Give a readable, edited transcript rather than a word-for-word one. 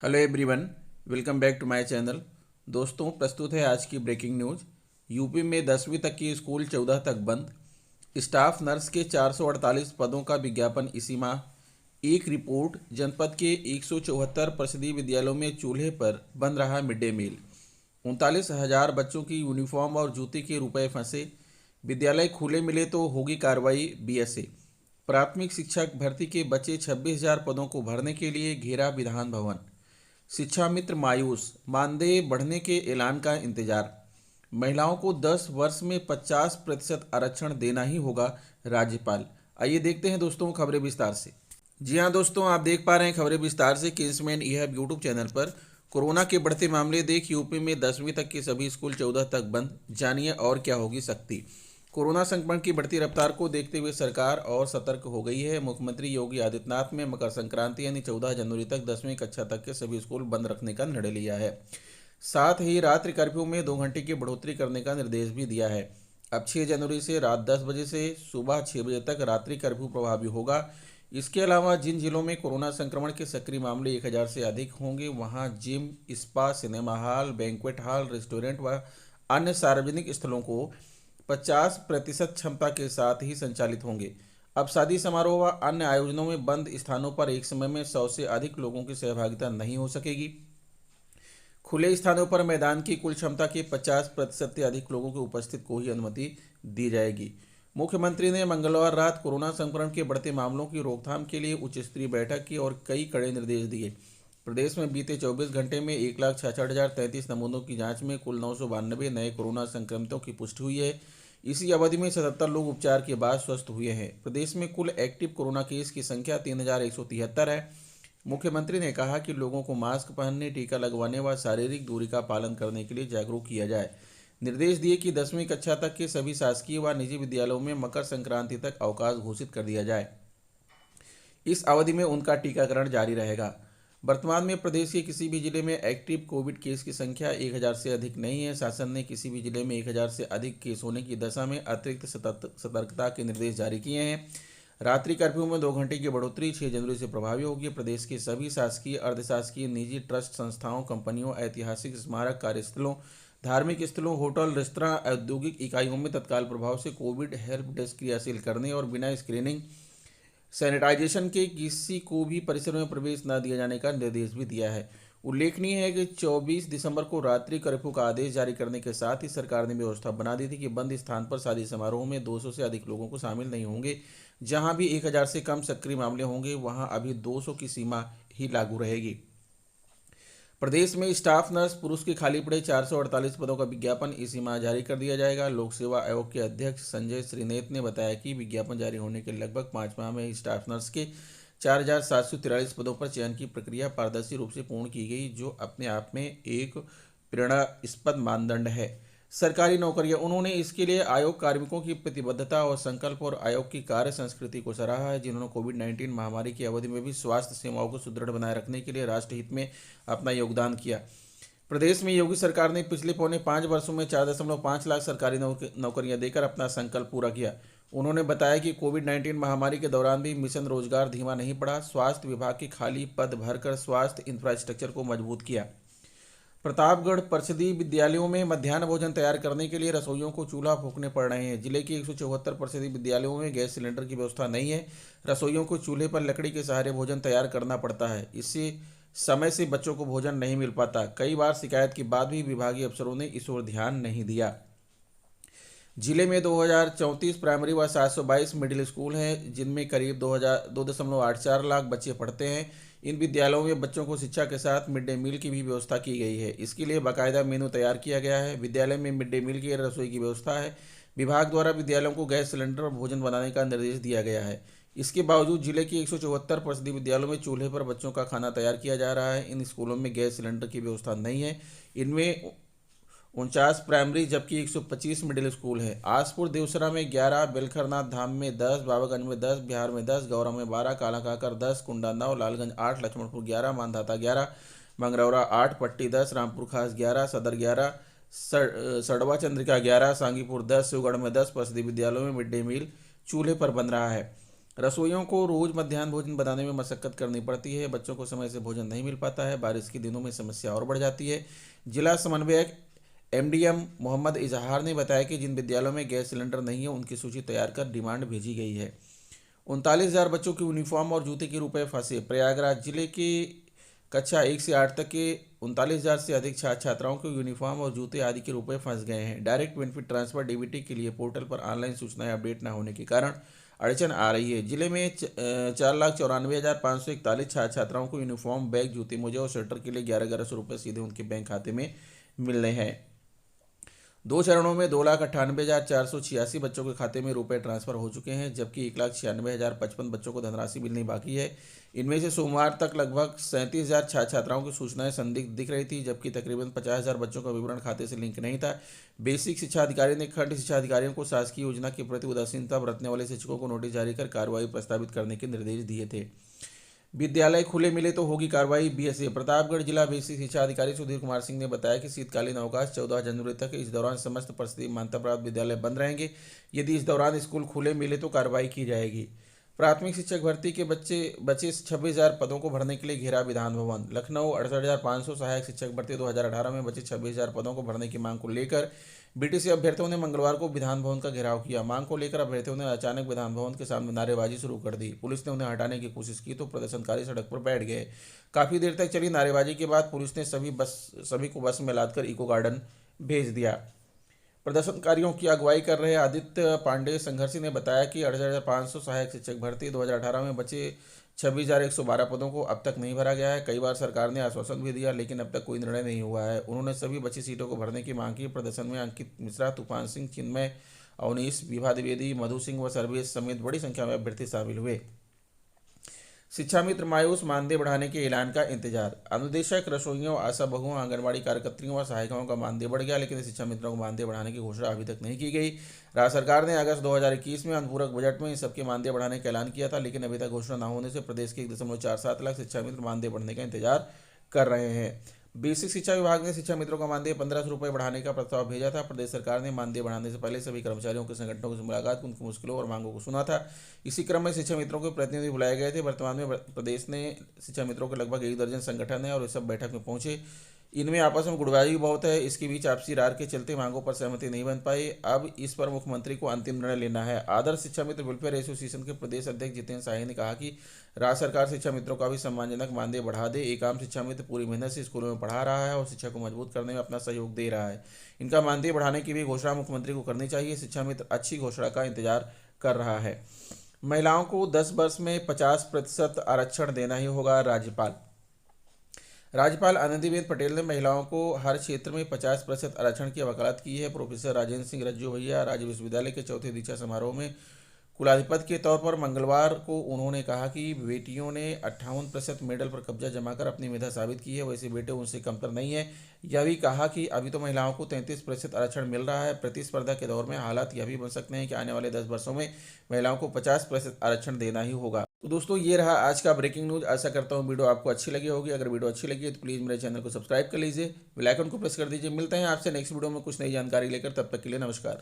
Hello everyone, welcome back to my channel. दोस्तों, प्रस्तुत है आज की ब्रेकिंग न्यूज़। यूपी में 10वीं तक की स्कूल 14 तक बंद। स्टाफ नर्स के 448 पदों का विज्ञापन इसी माह। एक रिपोर्ट, जनपद के 174 परिषदीय विद्यालयों में चूल्हे पर बन रहा मिड डे मील। 39,000 बच्चों की यूनिफॉर्म और जूते के रुपए फंसे। विद्यालय खुले मिले तो होगी कार्रवाई, बीएसए। प्राथमिक शिक्षक भर्ती के बचे 26,000 पदों को भरने के लिए घेरा विधान भवन। शिक्षा मित्र मायूस, मानदेय बढ़ने के ऐलान का इंतजार। महिलाओं को 10 वर्ष में 50% आरक्षण देना ही होगा, राज्यपाल। आइए देखते हैं दोस्तों खबरें विस्तार से। जी हाँ दोस्तों, आप देख पा रहे हैं खबरें विस्तार से Kingsman E have YouTube channel पर। कोरोना के बढ़ते मामले देख यूपी में 10वीं तक के सभी स्कूल 14 तक बंद। जानिए और क्या होगी सख्ती। कोरोना संक्रमण की बढ़ती रफ्तार को देखते हुए सरकार और सतर्क हो गई है। मुख्यमंत्री योगी आदित्यनाथ ने मकर संक्रांति यानी 14 जनवरी तक 10वीं कक्षा तक के सभी स्कूल बंद रखने का निर्णय लिया है। साथ ही रात्रि कर्फ्यू में 2 घंटे की बढ़ोतरी करने का निर्देश भी दिया है। अब 6 जनवरी से रात 10 बजे से सुबह 6 बजे तक रात्रि कर्फ्यू प्रभावी होगा। इसके अलावा जिन जिलों में कोरोना संक्रमण के सक्रिय मामले 1000 से अधिक होंगे, वहां gym, spa, cinema hall, banquet hall, restaurant व अन्य सार्वजनिक स्थलों को 50% क्षमता के साथ ही संचालित होंगे। अब शादी समारोह व अन्य आयोजनों में बंद स्थानों पर एक समय में 100 से अधिक लोगों की सहभागिता नहीं हो सकेगी। खुले स्थानों पर मैदान की कुल क्षमता के 50% से अधिक लोगों की उपस्थित को ही अनुमति दी जाएगी। मुख्यमंत्री ने मंगलवार रात कोरोना संक्रमण के बढ़ते मामलों की रोकथाम के लिए उच्च स्तरीय बैठक की और कई कड़े निर्देश दिए। प्रदेश में बीते 24 घंटे में 1,66,033 नमूनों की जांच में कुल 992 नए कोरोना संक्रमितों की पुष्टि हुई है। इसी अवधि में 77 लोग उपचार के बाद स्वस्थ हुए हैं। प्रदेश में कुल एक्टिव कोरोना केस की संख्या 3,173 है। मुख्यमंत्री ने कहा कि लोगों को मास्क पहनने, टीका लगवाने व शारीरिक दूरी का पालन करने के लिए जागरूक किया जाए। निर्देश दिए कि 10वीं कक्षा तक के सभी शासकीय व निजी विद्यालयों में मकर संक्रांति तक अवकाश घोषित कर दिया जाए। इस अवधि में उनका टीकाकरण जारी रहेगा। वर्तमान में प्रदेश के किसी भी जिले में एक्टिव कोविड केस की संख्या 1000 से अधिक नहीं है। शासन ने किसी भी जिले में 1000 से अधिक केस होने की दशा में अतिरिक्त सतर्कता के निर्देश जारी किए हैं। रात्रि कर्फ्यू में 2 घंटे की बढ़ोतरी 6 जनवरी से प्रभावी होगी। प्रदेश के सभी शासकीय, अर्धशासकीय, निजी ट्रस्ट संस्थाओं, कंपनियों, ऐतिहासिक स्मारक, कार्यस्थलों, धार्मिक स्थलों, होटल, रेस्तरां, औद्योगिक इकाइयों में तत्काल प्रभाव से कोविड हेल्प डेस्क क्रियाशील करने और बिना स्क्रीनिंग, सैनिटाइजेशन के किसी को भी परिसर में प्रवेश न दिया जाने का निर्देश भी दिया है। उल्लेखनीय है कि 24 दिसंबर को रात्रि कर्फ्यू का आदेश जारी करने के साथ ही सरकार ने व्यवस्था बना दी थी कि बंद स्थान पर शादी समारोह में 200 से अधिक लोगों को शामिल नहीं होंगे। जहां भी 1000 से कम सक्रिय मामले होंगे, वहां अभी 200 की सीमा ही लागू रहेगी। प्रदेश में स्टाफ नर्स पुरुष के खाली पड़े 448 पदों का विज्ञापन इसी माह जारी कर दिया जाएगा। लोक सेवा आयोग के अध्यक्ष संजय श्रीनेत ने बताया कि विज्ञापन जारी होने के लगभग 5 माह में स्टाफ नर्स के 4,743 पदों पर चयन की प्रक्रिया पारदर्शी रूप से पूर्ण की गई, जो अपने आप में एक प्रेरणास्पद मानदंड है। सरकारी नौकरियां, उन्होंने इसके लिए आयोग कार्मिकों की प्रतिबद्धता और संकल्प और आयोग की कार्य संस्कृति को सराहा है, जिन्होंने कोविड-19 महामारी की अवधि में भी स्वास्थ्य सेवाओं को सुदृढ़ बनाए रखने के लिए राष्ट्रहित में अपना योगदान किया। प्रदेश में योगी सरकार ने पिछले पौने 5 वर्षों में 4.5 लाख सरकारी नौकरियां देकर अपना संकल्प पूरा किया। उन्होंने बताया कि कोविड-19 महामारी के दौरान भी मिशन रोजगार धीमा नहीं पड़ा। स्वास्थ्य विभाग के खाली पद भरकर स्वास्थ्य इंफ्रास्ट्रक्चर को मजबूत किया। प्रतापगढ़ परिषदीय विद्यालयों में मध्याह्न भोजन तैयार करने के लिए रसोइयों को चूल्हा फूंकने पड़ रहे हैं। जिले के 174 परिषदीय विद्यालयों में गैस सिलेंडर की व्यवस्था नहीं है। रसोइयों को चूल्हे पर लकड़ी के सहारे भोजन तैयार करना पड़ता है। इससे समय से बच्चों को भोजन नहीं मिल पाता। कई बार शिकायत के बाद भी विभागीय अफसरों ने इस ओर ध्यान नहीं दिया। जिले में 2034 प्राइमरी व 722 मिडिल स्कूल हैं, जिनमें करीब 2.84 लाख बच्चे पढ़ते हैं। इन विद्यालयों में बच्चों को शिक्षा के साथ मिड डे मील की भी व्यवस्था की गई है। इसके लिए बाकायदा मेनू तैयार किया गया है। विद्यालय में मिड डे मील की रसोई की व्यवस्था है। विभाग द्वारा विद्यालयों को गैस सिलेंडर और भोजन बनाने का निर्देश दिया गया है। इसके बावजूद जिले के 174 परिषदीय विद्यालयों में चूल्हे पर बच्चों का खाना तैयार किया जा रहा है। इन स्कूलों में गैस सिलेंडर की व्यवस्था नहीं है। इनमें 49 प्राइमरी जबकि 125 मिडिल स्कूल है। आसपुर देवसरा में 11, बेलखरनाथ धाम में 10, बाबागंज में 10, बिहार में 10, गौरव में 12, कालाकाकर 10, कुंडानौ, लालगंज 8, लक्ष्मणपुर 11, मानधाता 11, मंगरौरा 8, पट्टी 10, रामपुर खास 11, सदर 11, सड़वा चंद्रिका 11, सांगीपुर 10, शिवगढ़ में 10 परिषदीय विद्यालयों में मिड डे मील चूल्हे पर बन रहा है। रसोइयों को रोज मध्याह्न भोजन बनाने में मशक्कत करनी पड़ती है। बच्चों को समय से भोजन नहीं मिल पाता है। बारिश के दिनों में समस्या और बढ़ जाती है। जिला समन्वयक एमडीएम मोहम्मद इजहार ने बताया कि जिन विद्यालयों में गैस सिलेंडर नहीं है उनकी सूची तैयार कर डिमांड भेजी गई है। 39,000 बच्चों की यूनिफॉर्म और जूते के रुपए फंसे। प्रयागराज जिले के कक्षा 1 से 8 तक के 39,000 से अधिक छात्र छात्राओं को यूनिफॉर्म और जूते आदि के रुपए फंस गए हैं। डायरेक्ट बेनिफिट ट्रांसफर डीबीटी के लिए पोर्टल पर ऑनलाइन सूचनाएं अपडेट न होने के कारण अड़चन आ रही है। जिले में 4,94,541 छात्र छात्राओं को यूनिफॉर्म, बैग, जूते, मोजे और स्वेटर के लिए 11,1100 रुपये सीधे उनके बैंक खाते में मिल रहे हैं। 2 चरणों में 2,98,486 बच्चों के खाते में रुपए ट्रांसफर हो चुके हैं, जबकि 1,96,055 बच्चों को धनराशि मिलनी बाकी है। इनमें से सोमवार तक लगभग 37,000 छात्र छात्राओं की सूचनाएं संदिग्ध दिख रही थी, जबकि तकरीबन 50,000 बच्चों का विवरण खाते से लिंक नहीं था। बेसिक शिक्षा अधिकारी ने खंड शिक्षा अधिकारियों को शासकीय योजना के प्रति उदासीनता बरतने वाले शिक्षकों को नोटिस जारी कर कार्रवाई प्रस्तावित करने के निर्देश दिए थे। विद्यालय खुले मिले तो होगी कार्रवाई। बीएसए प्रतापगढ़ जिला बेसिक शिक्षा अधिकारी सुधीर कुमार सिंह ने बताया कि शीतकालीन अवकाश 14 जनवरी तक है। इस दौरान समस्त परिस्थिति मान्यता प्राप्त विद्यालय बंद रहेंगे। यदि इस दौरान स्कूल खुले मिले तो कार्रवाई की जाएगी। प्राथमिक शिक्षक भर्ती के बचे 26,000 पदों को भरने के लिए घेरा विधान भवन। लखनऊ 68,500 सहायक शिक्षक भर्ती 2018 में बचे 26,000 पदों को भरने की मांग को लेकर बीटीसी अभ्यर्थियों ने मंगलवार को विधान भवन का घेराव किया। मांग को लेकर अभ्यर्थियों ने अचानक विधान भवन के सामने नारेबाजी शुरू कर दी। पुलिस ने उन्हें हटाने की कोशिश की तो प्रदर्शनकारी सड़क पर बैठ गए। काफी देर तक चली नारेबाजी के बाद पुलिस ने सभी को बस में लादकर इको गार्डन भेज दिया। प्रदर्शनकारियों की अगुवाई कर रहे आदित्य पांडे संघर्षी ने बताया कि 68,500 सहायक शिक्षक भर्ती 2018 में बचे 26,112 पदों को अब तक नहीं भरा गया है। कई बार सरकार ने आश्वासन भी दिया, लेकिन अब तक कोई निर्णय नहीं हुआ है। उन्होंने सभी बची सीटों को भरने की मांग की। प्रदर्शन में अंकित मिश्रा, तूफान सिंह, चिन्मय, अवनीश, विभा द्विवेदी, मधु सिंह व सर्वेश समेत बड़ी संख्या में अभ्यर्थी शामिल हुए। शिक्षा मित्र मायूस, मानदेय बढ़ाने के ऐलान का इंतजार। अनुदेशक, रसोइयों, आशा बहुओं, आंगनबाड़ी कार्यकर्तियों व सहायिकाओं का मानदेय बढ़ गया, लेकिन शिक्षा मित्रों को मानदेय बढ़ाने की घोषणा अभी तक नहीं की गई। राज्य सरकार ने अगस्त 2021 में अनुपूरक बजट में इन सबके मानदेय बढ़ाने का ऐलान किया था, लेकिन अभी तक घोषणा न होने से प्रदेश के 1.47 लाख शिक्षा मित्र मानदेय बढ़ने का इंतजार कर रहे हैं। बेसिक शिक्षा विभाग ने शिक्षा मित्रों का मानदेय 1,500 रुपये बढ़ाने का प्रस्ताव भेजा था। प्रदेश सरकार ने मानदेय बढ़ाने से पहले सभी कर्मचारियों के संगठनों से मुलाकात, उनकी मुश्किलों और मांगों को सुना था। इसी क्रम में शिक्षा मित्रों के प्रतिनिधि बुलाए गए थे। वर्तमान में प्रदेश ने शिक्षा मित्रों के लगभग 1 दर्जन संगठन है और ये सब बैठक में पहुंचे। इनमें आपस में गुटबाजी भी बहुत है। इसके बीच आपसी रार के चलते मांगों पर सहमति नहीं बन पाई। अब इस पर मुख्यमंत्री को अंतिम निर्णय लेना है। आदर्श शिक्षा मित्र वेलफेयर एसोसिएशन के प्रदेश अध्यक्ष जितेंद्र शाही ने कहा कि राज्य सरकार शिक्षा मित्रों का भी सम्मानजनक मानदेय बढ़ा दे। एक आम शिक्षा मित्र पूरी मेहनत से स्कूलों में पढ़ा रहा है और शिक्षा को मजबूत करने में अपना सहयोग दे रहा है। इनका मानदेय बढ़ाने की भी घोषणा मुख्यमंत्री को करनी चाहिए। शिक्षा मित्र अच्छी घोषणा का इंतजार कर रहा है। महिलाओं को 10 वर्ष में 50% आरक्षण देना ही होगा। राज्यपाल आनंदीबेन पटेल ने महिलाओं को हर क्षेत्र में 50% आरक्षण की वकालत की है। प्रोफेसर राजेंद्र सिंह रज्जू भैया राज्य विश्वविद्यालय के चौथे दीक्षा समारोह में कुलाधिपति के तौर पर मंगलवार को उन्होंने कहा कि बेटियों ने 58% मेडल पर कब्जा जमाकर अपनी मेधा साबित की है, वैसे बेटे उनसे कमतर नहीं है। यह भी कहा कि अभी तो महिलाओं को 33% आरक्षण मिल रहा है। प्रतिस्पर्धा के दौर में हालात यह भी बन सकते हैं कि आने वाले 10 वर्षों में महिलाओं को 50% आरक्षण देना ही होगा। तो दोस्तों, ये रहा आज का ब्रेकिंग न्यूज़। आशा करता हूँ वीडियो आपको अच्छी लगी होगी। अगर वीडियो अच्छी लगी है तो प्लीज़ मेरे चैनल को सब्सक्राइब कर लीजिए, बेल आइकन को प्रेस कर दीजिए। मिलते हैं आपसे नेक्स्ट वीडियो में कुछ नई जानकारी लेकर। तब तक के लिए नमस्कार।